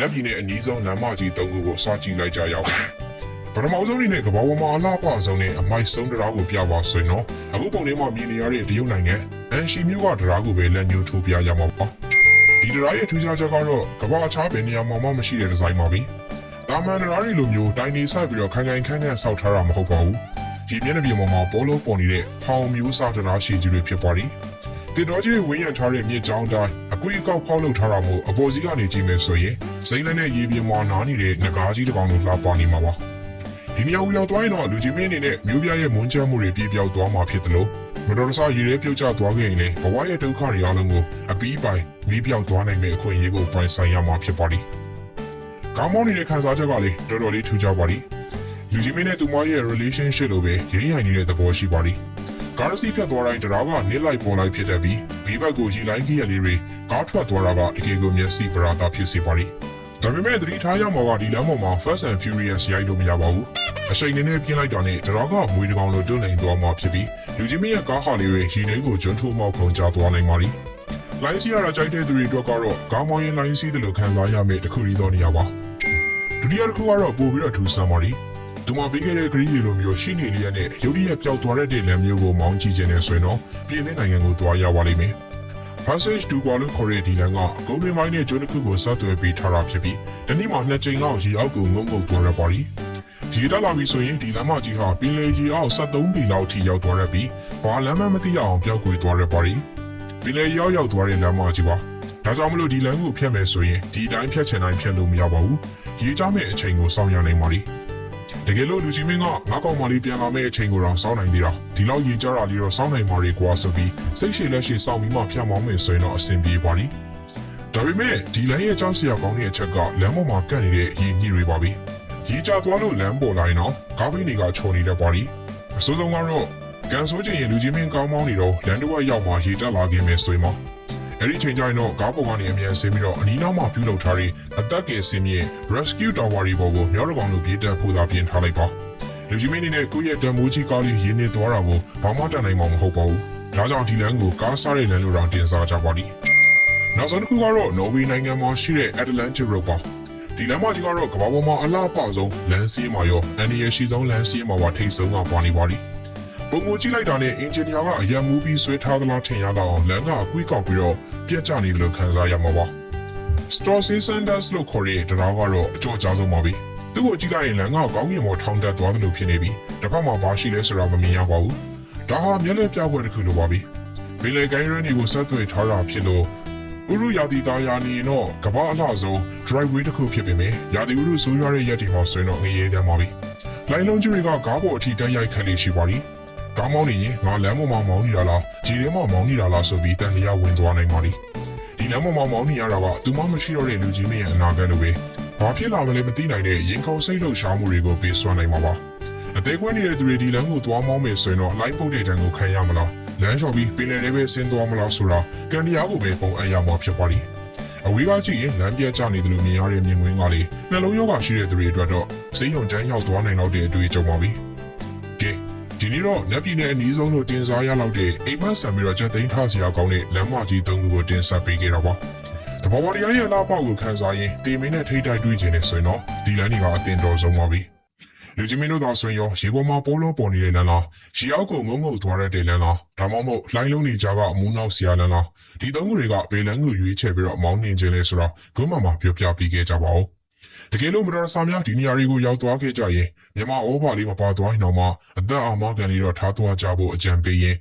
နက်ပြည်နယ်အနီးဆုံးလမ်းမကြီး၃ခုကိုစကြည့်လိုက်ကြရအောင်ပထမဆုံးအနေနဲ့ကမ္ဘာပေါ်မှာအလှပဆုံးနဲ့အမိုက်ဆုံးတရားကိုပြပါဆိုရင်တော့အခုပုံထဲမှာမြင်နေရတဲ့တရုတ်နိုင်ငံအန်ရှီမြို့ကတရားကိုပဲလက်ညှိုးထိုးပြရမှာပါဒီတရားရဲ့ထူးခြားချက်ကတော့ကမ္ဘာအခြားဘယ်နေရာမှာမှမရှိတဲ့ဒီဇိုင်းပါပဲတာမန်တရားတွေလိုမျိုးတိုင်းနေဆိုင်ပြီးတော့ခိုင်ခန့်ဆောက်ထားတာမဟုတ်ပါဘူးဒီမျက်နှာပြင်ပေါ်မှာပေါ်လို့ပေါ်နေတဲ့ဖောင်မျိုးစားတရားရှိကြီးတွေဖြစ်ပါတယ်တင်တော်ကြီးဝင်းရံထားတဲ့မြေကြောင်းတိုင်းအကွေးအကောက်ဖောက်လုပ်ထားတာမို့အပေါ်စီးကနေကြည့်မယ်ဆိုရင်စိမ့်လက်နဲ့ရေပြင်မှာနားနေတဲ့ငကားကြီးတစ်ကောင်လိုလှပနေမှာပါဒီနေရာကိုရောက်သွားရင်တော့လူကြီးမင်းအနေနဲ့မျိုးပြရဲ့မွန်းချမ်းမှုတွေပြေပြောက်သွားမှာဖြစ်တယ်လို့မတော်တဆရေထဲပြုတ်ကျသွားခဲ့ရင်လည်းဘဝရဲ့ဒုက္ခတွေအလုံးကိုအပီးပိုင်မီးပြောက်သွားနိုင်မယ့်အခွင့်အရေးကိုပိုင်ဆိုင်ရမှာဖြစ်ပါတယ်ကောင်းမွန်နေတဲ့ခံစားချက်ကလည်းတော်တော်လေးထူးခြားပါတယ်လူကြီးမင်းနဲ့သူမရဲ့ relationship လိုပဲရင်းရိုင်နေတဲ့သဘောရှိပါတယ်ကားစီးဖြတ်သွားတိုင်းတရားကနေလိုက်ပေါ်လိုက်ဖြစ်တတ်ပြီးဒီဘက်ကိုရီလိုက်ကြီးရလေးတွေကားထွက်သွားတာကတကယ်ကိုမျက်စိပရာတာဖြစ်စေပါတယ်ဒါပေမဲ့သတိထားရမှာကဒီလမ်းပေါ်မှာ Fast and Furious ရိုက်လို့မရပါဘူးအချိန်နဲ့ပြင်းလိုက်တာနဲ့တရားကမွေးတကောင်လိုတွန်းနေသွားမှာဖြစ်ပြီးလူကြီးမင်းရဲ့ကားဟာလေးတွေရီနေကိုကျွန်းထိုးမောက်ခုံကျသွားနိုင်ပါတယ်လိုင်းစီရတာကြိုက်တဲ့သူတွေအတွက်ကတော့ကားမောင်းရင်လိုင်းစီတယ်လို့ခံစားရမယ့်တစ်ခုရီတော့နေရပါဒုတိယတစ်ခုကတော့ပို့ပြီးတော့ထူဆန်းပါတယ်သူမပေးခဲ့တဲ့ဂရီးလိုမျိုးရှိနေလျက်နဲ့ရုပ်ရည်ပျောက်သွားတဲ့လမ်းမျိုးကိုမောင်းကြည့်ခြင်းနဲ့ဆိုရင်တော့ပြည်သစ်နိုင်ငံကိုသွားရပါလိမ့်မယ်။ Passage to Kuala ခေါ်တဲ့ဒီလမ်းကကုန်းတွင်းပိုင်းနဲ့ကျွန်းတစ်ခုကိုဆက်သွယ်ပေးထားတာဖြစ်ပြီးဒီနေ့မှာ2ချိန်လောက်ရေအောက်ကိုငုံသွားရပါလိမ့်။ရေတက်လာပြီဆိုရင်ဒီလမ်းမကြီးဟာပင်လယ်ရေအောက်73ပေလောက်ထိရောက်သွားရပြီးဘာလမ်းမှမသိအောင်ပျောက်ကွယ်သွားရပါလိမ့်။ပင်လယ်ရေရောက်သွားတဲ့လမ်းမကြီးပါ။ဒါကြောင့်မလို့ဒီလမ်းကိုဖြတ်မယ်ဆိုရင်ဒီတိုင်းဖြတ်ချင်တိုင်းဖြတ်လို့မရပါဘူး။ရေချမဲ့အချိန်ကိုစောင့်ရနိုင်ပါလိမ့်။တကယ်လို့လူကြီးမင်းကငါကောင်မလေးပြန်လာမယ့်အချိန်ကိုတော့စောင့်နိုင်သေးတာဒီလောက်ရေကြတာလေးတော့စောင့်နိုင်ပါလေကွာဆိုပြီးစိတ်ရှည်လက်ရှည်စောင့်ပြီးမှဖြတ်မောင်းမယ်ဆိုရင်တော့အဆင်ပြေပါလိမ့်ဒါပေမဲ့ဒီလမ်းရဲ့ကြောက်စရာကောင်းတဲ့အချက်ကလမ်းပေါ်မှာကပ်နေတဲ့ရေညှိတွေပါပဲရေကျသွားလို့လမ်းပေါ်လာရင်တော့ကားဘီတွေကချုံနေတဲ့ပါလိမ့်အစိုးဆုံးကတော့ကန်ဆိုးချင်ရင်လူကြီးမင်းကောင်းမောင်းနေတော့လမ်းတစ်ဝက်ရောက်မှရေတက်လာခဲ့မယ်ဆိုရင်မှအဲ့ဒီချိန်ကျရင်တော့ကားပေါ်ကနေအမြန်ဆင်းပြီးတော့အနီးနားမှာပြုလုပ်ထားတဲ့အသက်ကယ်ဆင်းမြေ rescue tower တွေပေါ်ကိုမြောက်တကောင်လိုပြေးတက်ဖို့သာပြင်ထားလိုက်ပါလူကြီးမင်းနဲ့ကိုယ့်ရဲ့တံမိုးကြီးကားလေးရင်းနေသွားတာကိုဘာမှတန်နိုင်မှာမဟုတ်ပါဘူးဒါကြောင့်ဒီလမ်းကိုကားစားတဲ့လမ်းလိုတောင်တင်စားကြပါလိမ့်နောက်ဆုံးတစ်ခုကတော့နော်ဝေနိုင်ငံမှာရှိတဲ့ Atlantic Road ပါဒီလမ်းမကြီးကတော့ကမ္ဘာပေါ်မှာအလှပဆုံးလမ်းစီးမှာရောအန်ဒီရရှိဆုံးလမ်းစီးမှာပါထိတ်ဆုံးကပါနေပါလိမ့်ပုံကိုကြည့်လိုက်တာနဲ့အင်ဂျင်နီယာကအရန်မူပြီးဆွဲထားသလားထင်ရတော့လမ်းကအကွေးကောက်ပြီးတော့ပြက်ကျနေတယ်လို့ခံစားရမှာပါ Storsy Sanders လို့ခေါ်တဲ့တရားကတော့အကျော်အကြားဆုံးပါပဲသူ့ကိုကြည့်လိုက်ရင်လမ်းကကောင်းကင်ပေါ်ထောင်တက်သွားတယ်လို့ဖြစ်နေပြီးတစ်ဖက်မှာဘာရှိလဲဆိုတာမမြင်ရပါဘူးဒါဟာမျက်နှာပြပွဲတစ်ခုလိုပါပဲဘယ်လေကိုင်းရန်ဒီကိုဆက်သွယ်ထားတာဖြစ်လို့ဥရုယာတီသားယာနေတော့ကမ္ဘာအလှဆုံး driveway တစ်ခုဖြစ်ပေမဲ့ယာတီဥရုဆိုးရွားတဲ့ရက်တွေမှာဆိုရင်တော့ငရေတမ်းပါပဲလိုင်းလုံးကျူတွေကကားပေါ်အထိတက်ရိုက်ခတ်လေးရှိပါလိမ့်ကားမောင်းနေရင်ငါလမ်းပေါ်မှာမောင်းနေတာလားခြေထဲမှာမောင်းနေတာလားဆိုပြီးတန်တရားဝင်သွားနိုင်ပါလိမ့်ဒီလမ်းပေါ်မှာမောင်းနေရတာကသူမှမရှိတော့တဲ့လူကြီးမင်းရဲ့အနာဂတ်လိုပဲဘာဖြစ်လာမလဲမသိနိုင်တဲ့ရင်ခုန်စိတ်လှုပ်ရှားမှုတွေကိုပေးစွမ်းနိုင်မှာပါအသေးကွဲနေတဲ့သူတွေဒီလမ်းကိုသွားမောင်းမယ်ဆိုရင်တော့လိုင်းပုတ်တဲ့တန်းကိုခံရမလားလမ်းလျှော်ပြီးပင်လယ်ထဲပဲဆင်းသွားမလားဆိုတာကန်တရားကိုပဲပုံအပ်ရမှာဖြစ်ပါလိမ့်အဝေးကကြည့်ရင်လမ်းပြတ်ကျနေတယ်လို့မြင်ရတဲ့မြင်ကွင်းကလေနှလုံးရောဂါရှိတဲ့သူတွေအတွက်တော့စိတ်ယုံတန်းရောက်သွားနိုင်တော့တဲ့အတွေ့အကြုံပါပဲကဲဒီနေ့တော့လက်ပြည်နယ်အနည်းဆုံးလို့တင်စားရလောက်တဲ့အိမ်မက်ဆန်ပြီးတော့ချက်သိမ်းထားစရာကောင်းတဲ့လမ်းမကြီး၃ခုကိုတင်ဆက်ပေးခဲ့တာပါတဘော်တရားရဲ့အလားပေါက်ကိုခန်းစားရင်တေမင်းနဲ့ထိတ်တိုက်တွေ့ခြင်းနဲ့ဆိုရင်တော့ဒီလမ်းတွေကအတင်တော်ဆုံးပါပဲလူကြီးမင်းတို့သာဆိုရင်ရောရေပေါ်မှာပိုးလို့ပေါ်နေတဲ့လမ်းလားရေအောက်ကိုငုံသွားတဲ့လမ်းလားဒါမှမဟုတ်လှိုင်းလုံးတွေကြားကအမူးနောက်ဆရာလမ်းလားဒီ၃ခုတွေကဘယ်လမ်းကိုရွေးချယ်ပြီးတော့မောင်းနှင်ခြင်းလဲဆိုတော့ဂုံးမှမှာပြောပြပေးခဲ့ကြပါဦးတကယ်လို့မတော်တဆများဒီနေရာတွေကိုရောက်သွားခဲ့ကြရင်မြန်မာဩဘာလေးမပါသွားရင်တော့မှအသက်အာမခံလေးတော့ထားသွားကြဖို့အကြံပေးရင်